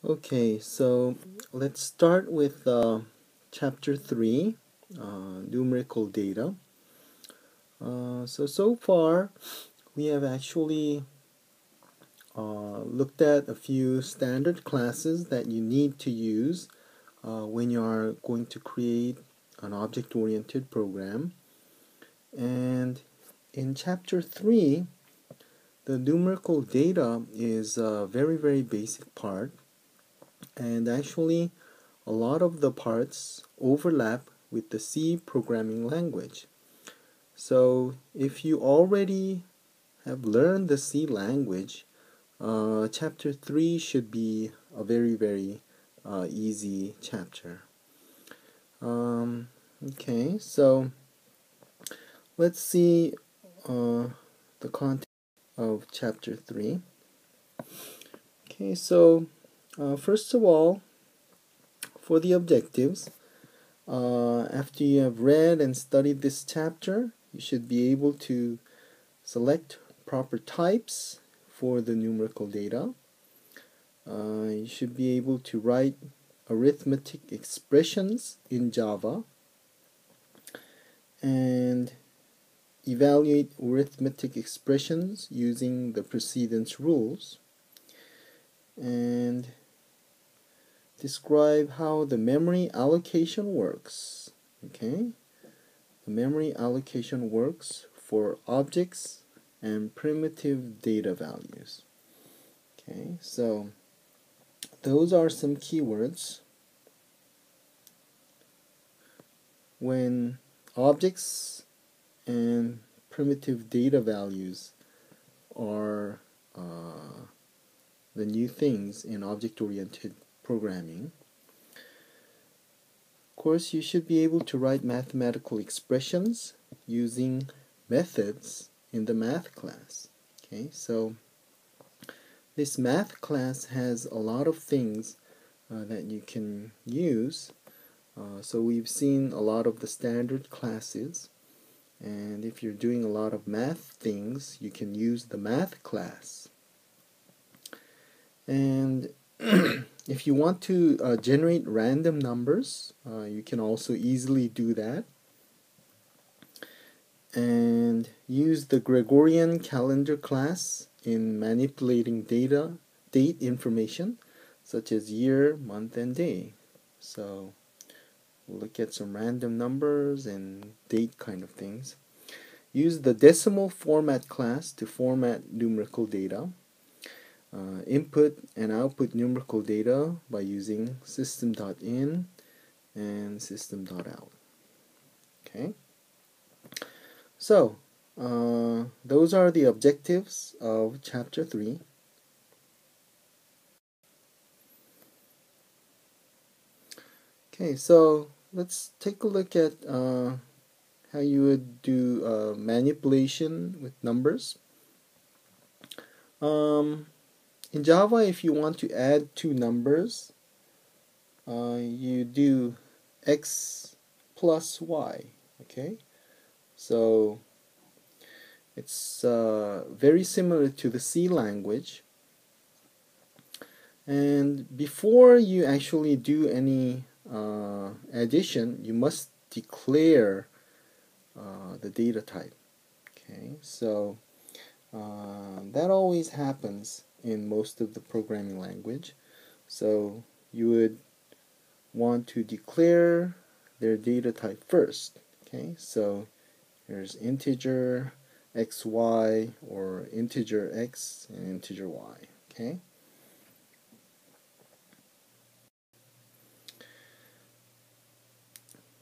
Okay, so let's start with chapter 3, numerical data. So far, we have actually looked at a few standard classes that you need to use when you are going to create an object-oriented program. And in chapter 3, the numerical data is a very, very basic part. And actually, a lot of the parts overlap with the C programming language. So if you already have learned the C language, chapter 3 should be a very, very easy chapter. Okay, so let's see the content of chapter 3. Okay, so first of all, for the objectives, after you have read and studied this chapter, you should be able to select proper types for the numerical data. You should be able to write arithmetic expressions in Java and evaluate arithmetic expressions using the precedence rules, and describe how the memory allocation works. Okay, the memory allocation works for objects and primitive data values. Okay, so those are some keywords. When objects and primitive data values are the new things in object-oriented programming, of course you should be able to write mathematical expressions using methods in the math class. Okay, so this math class has a lot of things that you can use. So we've seen a lot of the standard classes, and if you're doing a lot of math things, you can use the math class. And if you want to generate random numbers, you can also easily do that. And use the Gregorian calendar class in manipulating date information, such as year, month, and day. So we'll look at some random numbers and date kind of things. Use the decimal format class to format numerical data. Input and output numerical data by using system.in and system.out. Okay, so those are the objectives of chapter 3. Okay, so let's take a look at how you would do manipulation with numbers. In Java, if you want to add two numbers, you do x plus y. Okay, so it's very similar to the C language. And before you actually do any addition, you must declare the data type. Okay, so that always happens in most of the programming language. So you would want to declare their data type first. Okay, so here's integer xy, or integer x and integer y. Okay.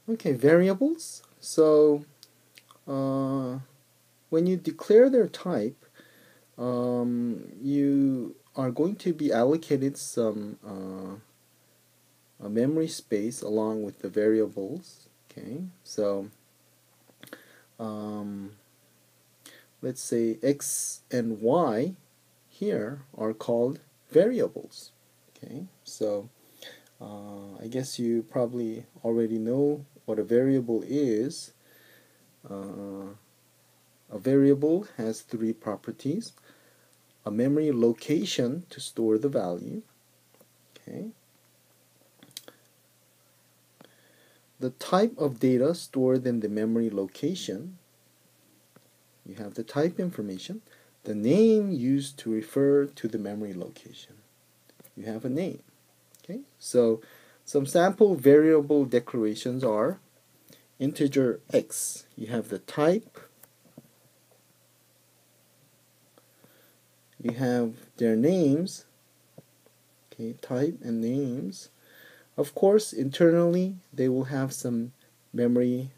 Okay, variables. So when you declare their type, you are going to be allocated some a memory space along with the variables. Okay, so let's say x and y here are called variables. Okay, so I guess you probably already know what a variable is. A variable has three properties: a memory location to store the value, Okay. The type of data stored in the memory location, you have the type information, the name used to refer to the memory location. You have a name. Okay, so some sample variable declarations are integer x. You have the type, you have their names, okay, type and names. Of course, internally they will have some memory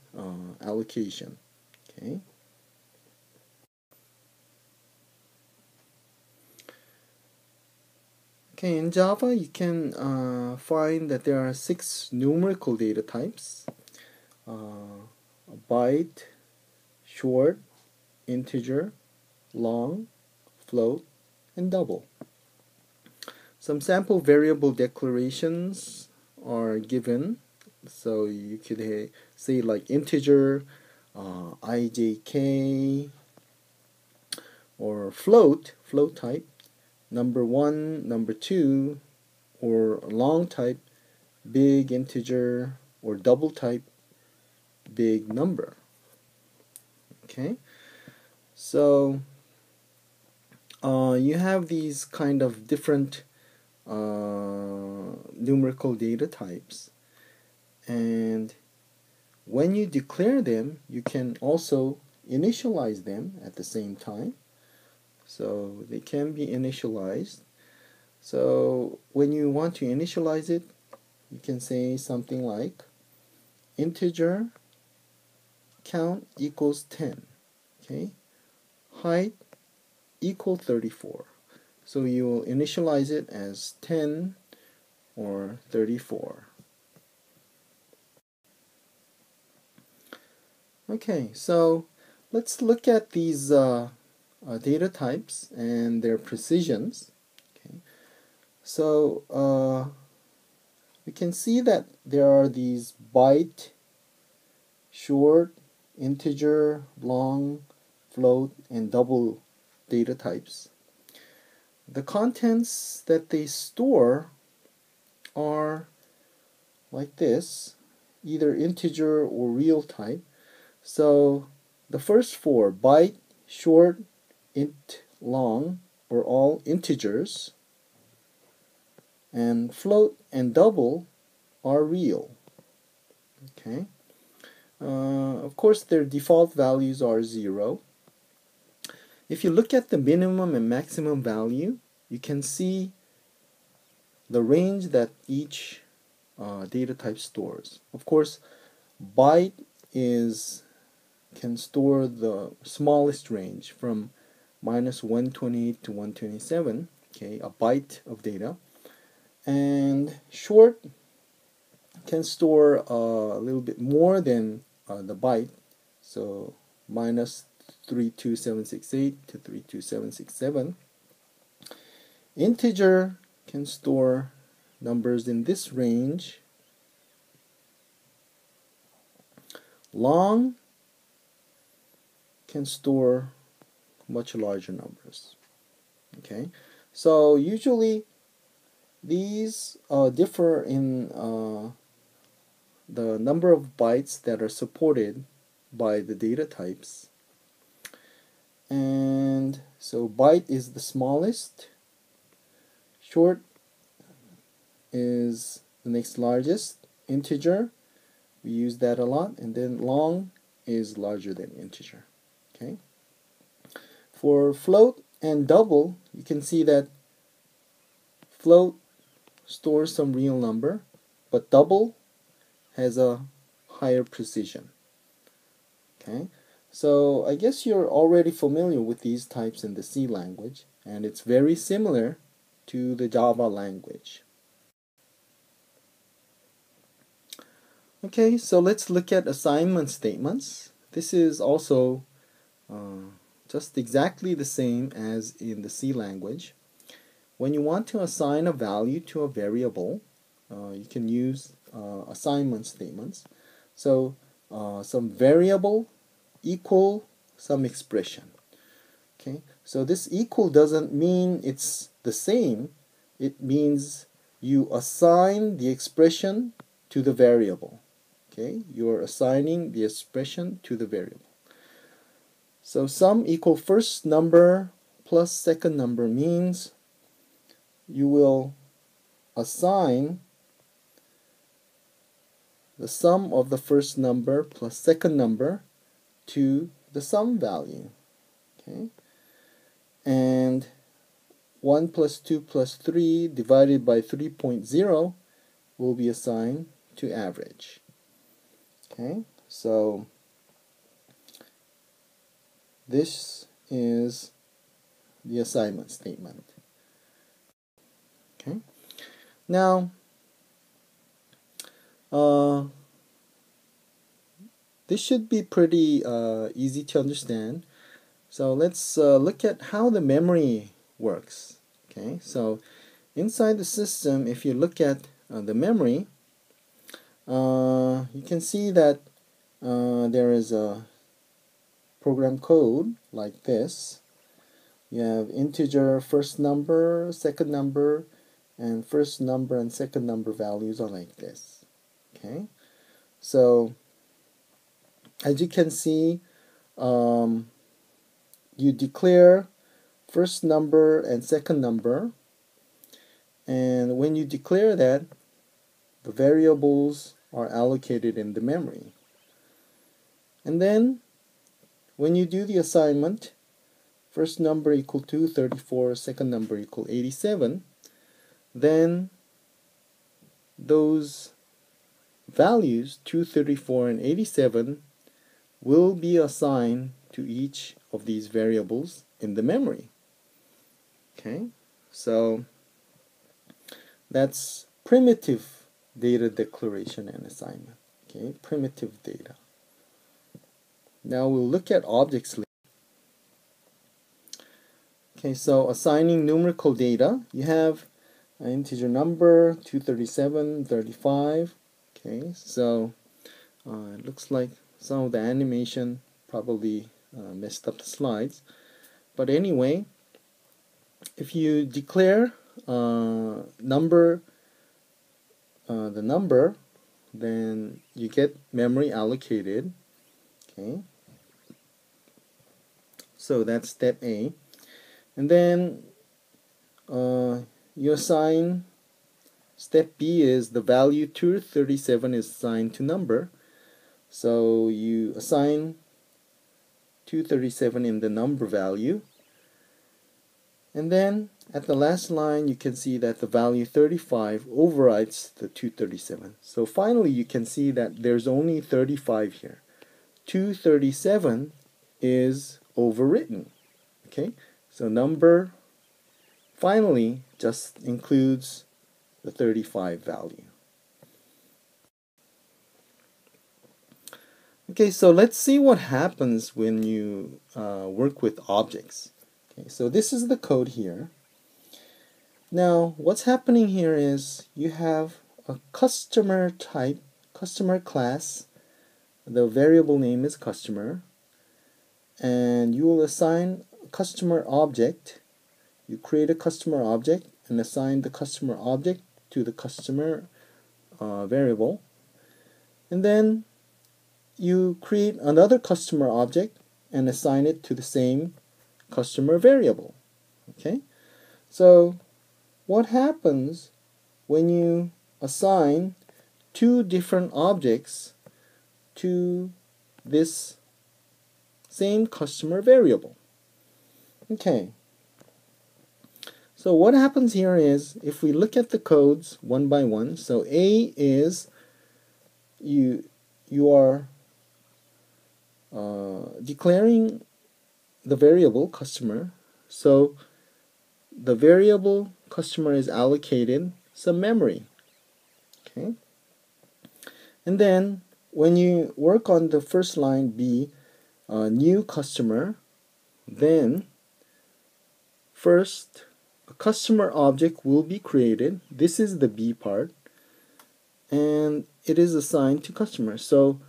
allocation. Okay. Okay, in Java you can find that there are 6 numerical data types: byte, short, integer, long, float, and double. Some sample variable declarations are given, so you could say like integer, ijk, or float type, number 1, number 2, or long type, big integer, or double type, big number. Okay, so you have these kind of different numerical data types, and when you declare them you can also initialize them at the same time, so they can be initialized. So when you want to initialize it, you can say something like integer count equals 10, okay, height equal 34. So you will initialize it as 10 or 34. Okay, so let's look at these data types and their precisions. Okay, so we can see that there are these byte, short, integer, long, float, and double data types. The contents that they store are like this, either integer or real type. So the first 4, byte, short, int, long, are all integers, and float and double are real. Okay. Of course, their default values are 0. If you look at the minimum and maximum value, you can see the range that each data type stores. Of course, byte can store the smallest range from -128 to 127, okay, a byte of data, and short can store a little bit more than the byte, so -32768 to 32767. Integer can store numbers in this range. Long can store much larger numbers. Okay, so usually these differ in the number of bytes that are supported by the data types. And so byte is the smallest, short is the next largest, integer, we use that a lot, and then long is larger than integer. Okay. For float and double, you can see that float stores some real number, but double has a higher precision. Okay, so I guess you're already familiar with these types in the C language, and it's very similar to the Java language. Okay, so let's look at assignment statements. This is also just exactly the same as in the C language. When you want to assign a value to a variable, you can use assignment statements. So some variable equal some expression. Okay, so this equal doesn't mean it's the same. It means you assign the expression to the variable. Okay, you're assigning the expression to the variable. So sum equal first number plus second number means you will assign the sum of the first number plus second number to the sum value. Okay, and 1 plus 2 plus 3 divided by 3.0 will be assigned to average. Okay, so this is the assignment statement. Okay, now this should be pretty easy to understand. So let's look at how the memory works. Okay, so inside the system, if you look at the memory, you can see that there is a program code like this. You have integer first number, second number, and first number and second number values are like this. Okay, so as you can see, you declare first number and second number, and when you declare that, the variables are allocated in the memory. And then when you do the assignment, first number equal to 34, second number equal 87, then those values 234 and 87 will be assigned to each of these variables in the memory. Okay, so that's primitive data declaration and assignment. Okay, primitive data. Now we'll look at objects later. Okay, so assigning numerical data, you have an integer number 237, 35. Okay, so it looks like some of the animation probably messed up the slides, but anyway, if you declare the number, then you get memory allocated. Okay, so that's step A, and then you assign. Step B is the value 237 is assigned to number, so you assign 237 in the number value, and then at the last line you can see that the value 35 overrides the 237. So finally you can see that there's only 35 here. 237 is overwritten. Okay, so number finally just includes the 35 value. Okay, so let's see what happens when you work with objects. Okay, so this is the code here. Now, what's happening here is you have a customer type, customer class. The variable name is customer, and you will assign a customer object. You create a customer object and assign the customer object to the customer variable, and then you create another customer object and assign it to the same customer variable. Okay, so what happens when you assign two different objects to this same customer variable? Okay, so what happens here is, if we look at the codes one by one, so A is you are declaring the variable customer, so the variable customer is allocated some memory. Okay, and then when you work on the first line B, new customer, then first a customer object will be created. This is the B part, and it is assigned to customer. So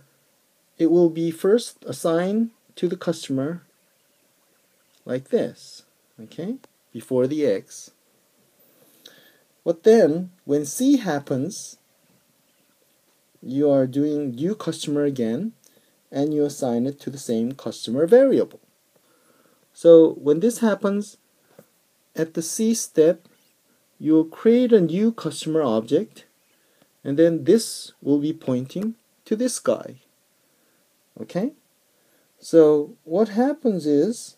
it will be first assigned to the customer like this, okay, before the X. But then when C happens, you are doing new customer again, and you assign it to the same customer variable. So when this happens, at the C step, you'll create a new customer object, and then this will be pointing to this guy. Okay? So what happens is,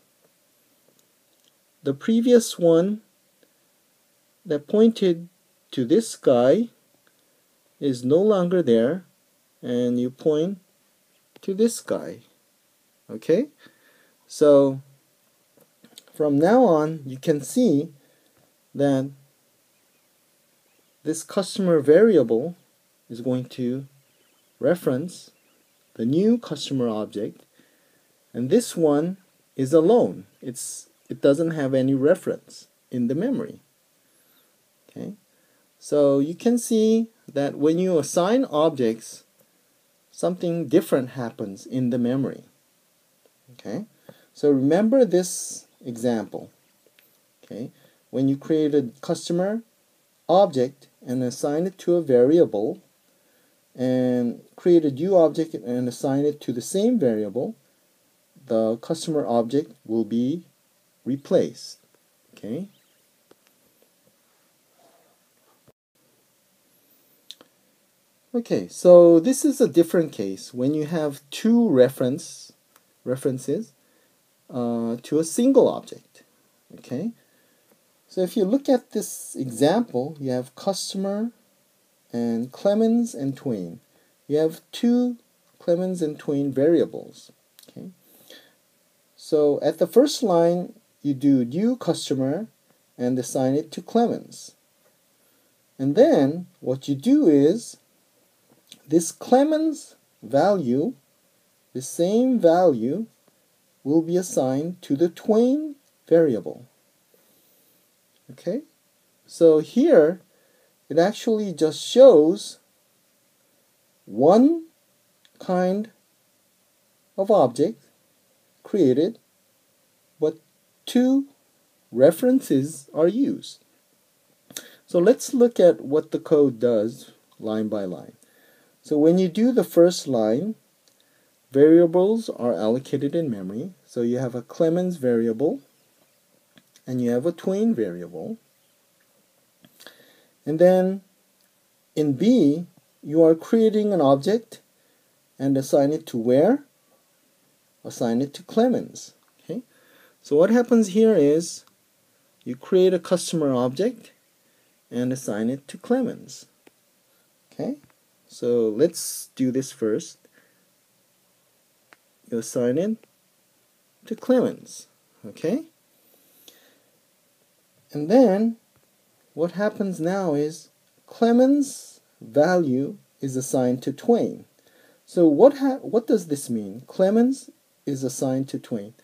the previous one that pointed to this guy is no longer there, and you point to this guy. Okay? So from now on, you can see that this customer variable is going to reference the new customer object, and this one is alone. It doesn't have any reference in the memory. Okay? So you can see that when you assign objects, something different happens in the memory. Okay? So remember this example. Okay? When you create a customer object and assign it to a variable, and create a new object and assign it to the same variable, the customer object will be replaced. Okay? Okay, so this is a different case when you have two references to a single object. Okay, so if you look at this example, you have customer and Clemens and Twain. You have two Clemens and Twain variables. Okay, so at the first line, you do new customer and assign it to Clemens. And then what you do is, this Clemens value, the same value, will be assigned to the Twain variable. Okay? So here, it actually just shows one kind of object created, but two references are used. So let's look at what the code does line by line. So when you do the first line, variables are allocated in memory. So you have a Clemens variable and you have a Twain variable. And then in B, you are creating an object and assign it to where? Assign it to Clemens. Okay? So what happens here is, you create a customer object and assign it to Clemens. Okay? So let's do this first. You assign it to Clemens. Okay? And then what happens now is, Clemens value is assigned to Twain. So what does this mean? Clemens is assigned to Twain.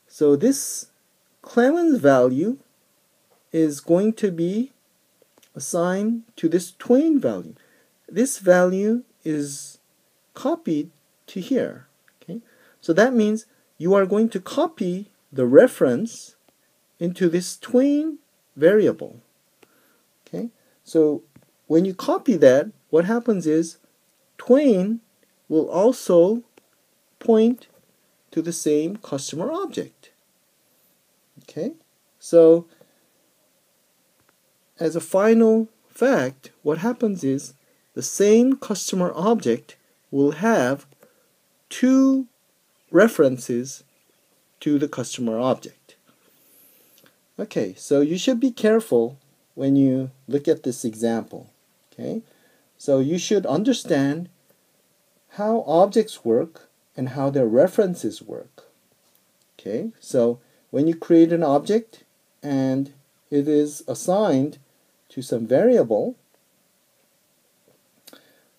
So this Clemens value is going to be assigned to this Twain value. This value is copied to here. Okay? So that means you are going to copy the reference into this Twain variable. Okay? So when you copy that, what happens is, Twain will also point to the same customer object. Okay? So as a final fact, what happens is, the same customer object will have two references to the customer object. Okay, so you should be careful when you look at this example. Okay, so you should understand how objects work and how their references work. Okay, so when you create an object and it is assigned to some variable,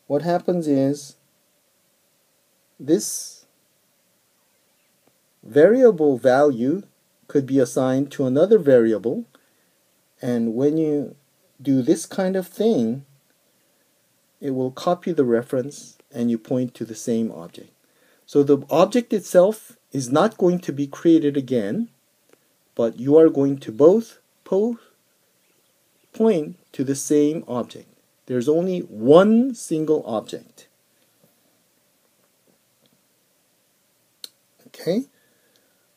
what happens is, this variable value could be assigned to another variable, and when you do this kind of thing, it will copy the reference and you point to the same object. So the object itself is not going to be created again, but you are going to both point to the same object. There's only one single object. Okay?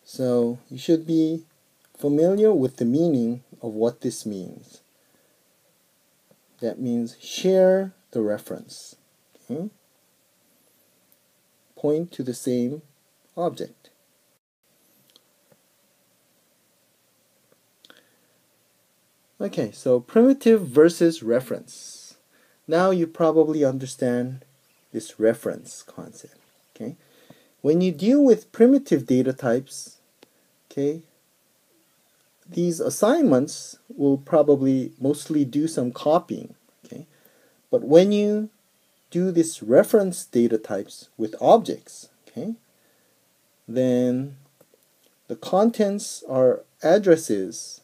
So you should be familiar with the meaning of what this means. That means share the reference. Okay? Point to the same object. Okay, so primitive versus reference. Now you probably understand this reference concept. Okay? When you deal with primitive data types, okay, these assignments will probably mostly do some copying. Okay? But when you do this reference data types with objects, okay, then the contents are addresses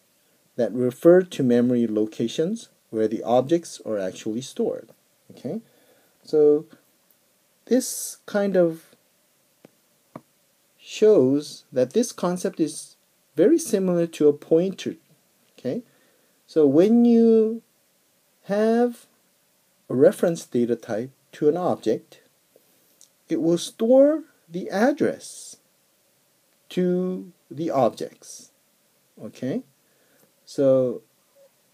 that refer to memory locations where the objects are actually stored. Okay, so this kind of shows that this concept is very similar to a pointer. Okay, so when you have a reference data type to an object, it will store the address to the objects. Okay, so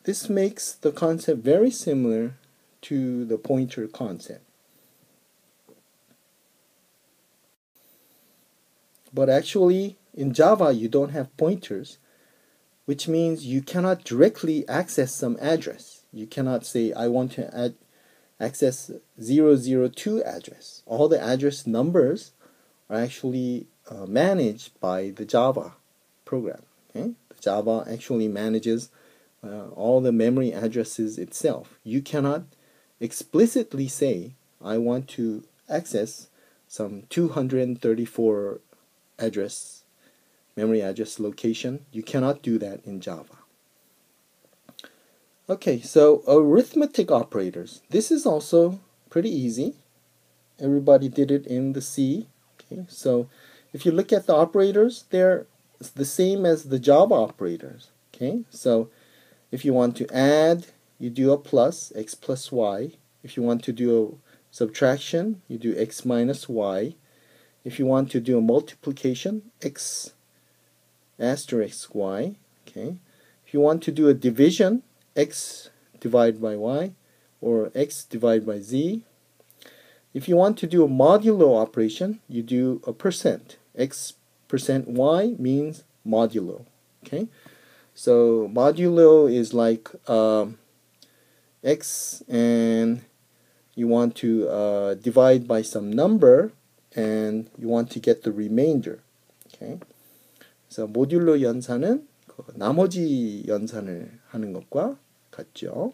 this makes the concept very similar to the pointer concept. But actually in Java you don't have pointers, which means you cannot directly access some address. You cannot say I want to access 002 address. All the address numbers are actually managed by the Java program. Okay? The Java actually manages all the memory addresses itself. You cannot explicitly say I want to access some 234 memory address location. You cannot do that in Java. Okay, so arithmetic operators. This is also pretty easy. Everybody did it in the C. Okay, so if you look at the operators, they're the same as the Java operators. Okay, so if you want to add, you do a plus, x plus y. If you want to do a subtraction, you do x minus y. If you want to do a multiplication, x asterisk y. Okay, if you want to do a division, x divided by y, or x divided by z. If you want to do a modulo operation, you do a percent. X percent y means modulo. Okay, so modulo is like x, and you want to divide by some number, and you want to get the remainder. Okay, 그래서 모듈로 연산은 나머지 연산을 하는 것과 같죠.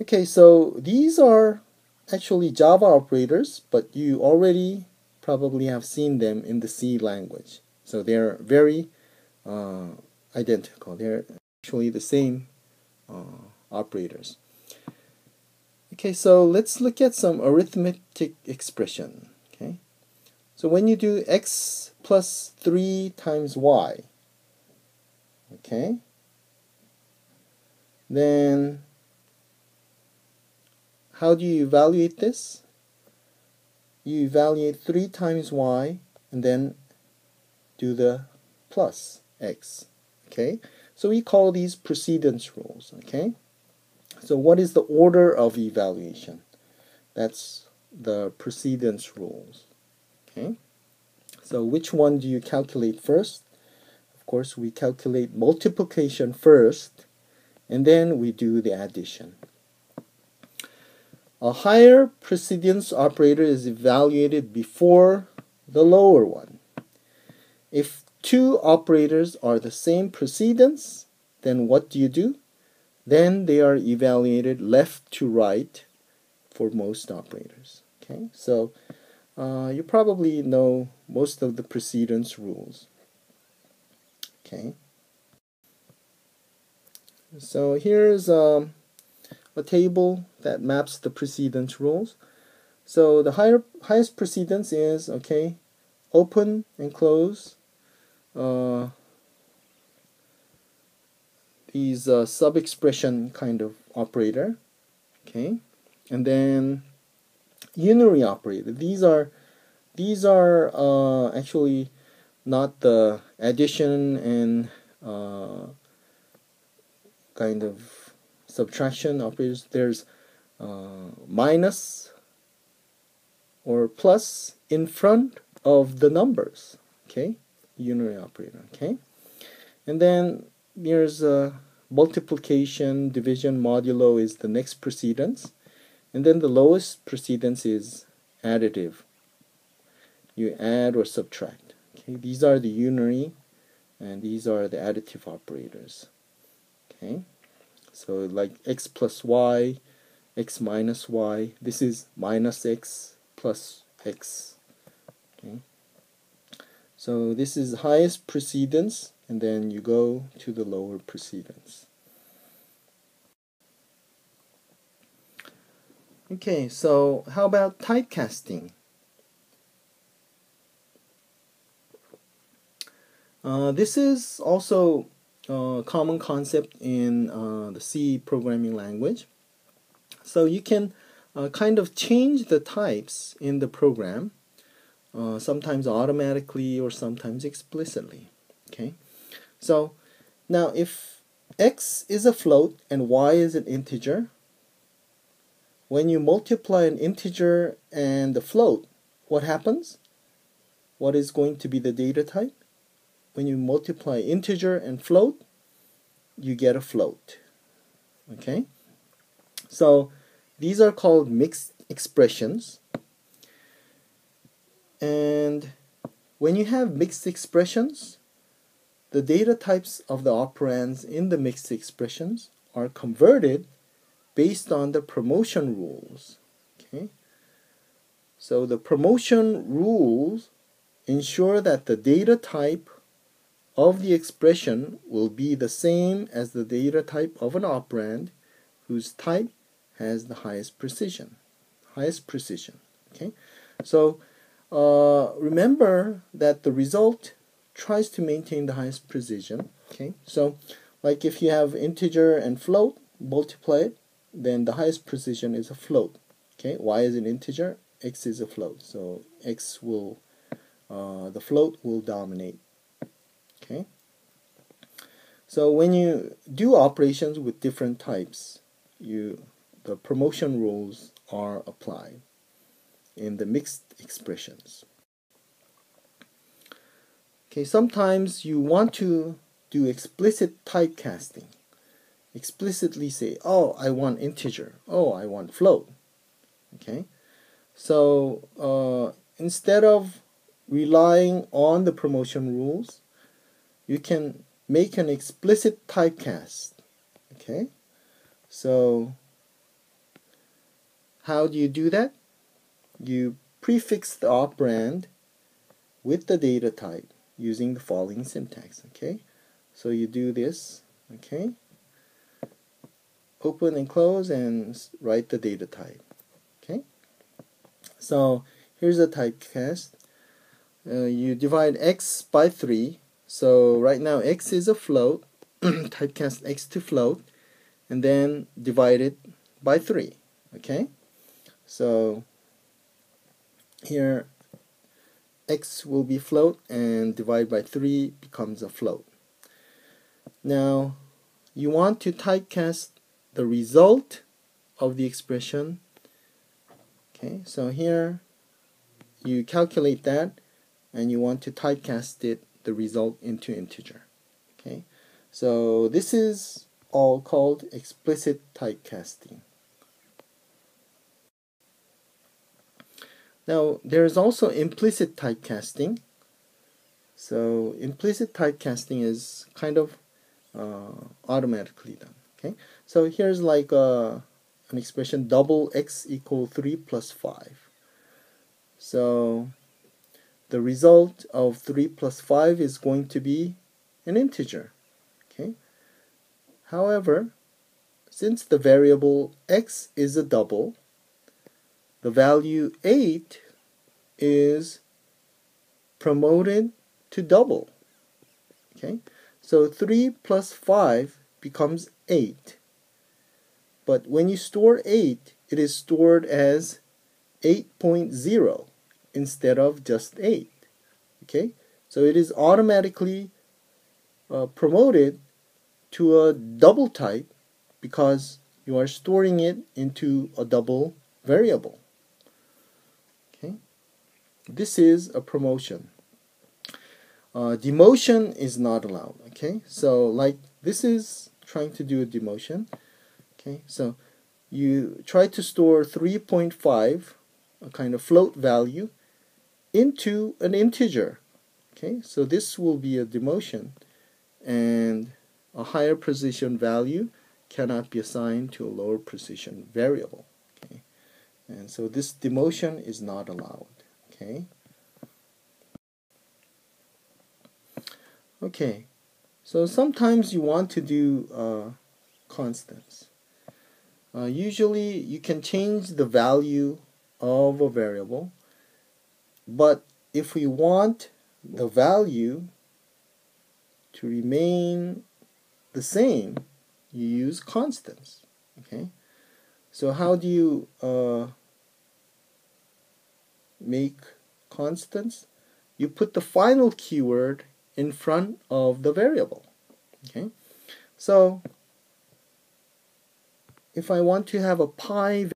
Okay, so these are actually Java operators, but you already probably have seen them in the C language. So they're very identical. They're actually the same operators. Okay, so let's look at some arithmetic expression. Okay, so when you do x plus 3 times y, okay, then how do you evaluate this? You evaluate 3 times y and then do the plus x. Okay, so we call these precedence rules. Okay, so what is the order of evaluation? That's the precedence rules. Okay, so which one do you calculate first? Of course, we calculate multiplication first, and then we do the addition. A higher precedence operator is evaluated before the lower one. If two operators are the same precedence, then what do? Then they are evaluated left to right for most operators. Okay, so you probably know most of the precedence rules. Okay, so here's a table that maps the precedence rules. So the highest precedence is, okay, open and close these sub-expression kind of operator, okay, and then unary operator. These are actually not the addition and kind of subtraction operators. There's minus or plus in front of the numbers, okay, unary operator, okay, and then there's multiplication, division, modulo is the next precedence, and then the lowest precedence is additive. You add or subtract. Okay, these are the unary, and these are the additive operators. Okay, so like x plus y, x minus y. This is minus x plus x. Okay, so this is highest precedence, and then you go to the lower precedence. Okay, so how about typecasting? This is also a common concept in the C programming language. So you can kind of change the types in the program, sometimes automatically or sometimes explicitly. Okay, so now if x is a float and y is an integer, when you multiply an integer and the float, what happens? What is going to be the data type? When you multiply integer and float, you get a float. Okay? So these are called mixed expressions. And when you have mixed expressions, the data types of the operands in the mixed expressions are converted based on the promotion rules. Okay? So the promotion rules ensure that the data type of the expression will be the same as the data type of an operand whose type has the highest precision. Okay, so remember that the result tries to maintain the highest precision. Okay, so like if you have integer and float, multiply it, then the highest precision is a float. Okay, y is an integer, x is a float, so x will the float will dominate. Okay, so when you do operations with different types, the promotion rules are applied in the mixed expressions. Okay, sometimes you want to do explicit typecasting. Explicitly say, oh, I want integer, oh, I want float. Okay, so instead of relying on the promotion rules, you can make an explicit typecast. Okay, so how do you do that? You prefix the operand with the data type using the following syntax. Okay, so you do this. Okay, open and close and write the data type. Okay, so here's a typecast. You divide x by 3. So right now x is a float. Typecast x to float, and then divide it by 3. Okay, so here x will be float, and divide by 3 becomes a float. Now you want to typecast the result of the expression. Okay, so here you calculate that, and you want to typecast it, the result, into integer. Okay, so this is all called explicit typecasting. Now there is also implicit typecasting. So implicit typecasting is kind of automatically done. Okay, so here's like an expression double x equal 3 plus 5. So the result of 3 plus 5 is going to be an integer. Okay. However, since the variable x is a double, the value 8 is promoted to double. Okay, so 3 plus 5 becomes 8. But when you store 8, it is stored as 8.0 instead of just 8. Okay, so it is automatically promoted to a double type because you are storing it into a double variable. Okay, this is a promotion. Demotion is not allowed. Okay, so like this is trying to do a demotion. Okay, so you try to store 3.5, a kind of float value, into an integer. Okay, so this will be a demotion, and a higher precision value cannot be assigned to a lower precision variable. Okay, and so this demotion is not allowed. Okay. Okay, so sometimes you want to do constants. Usually you can change the value of a variable, but if we want the value to remain the same, you use constants. Okay, so how do you make constants? You put the final keyword in front of the variable. Okay, so if I want to have a pi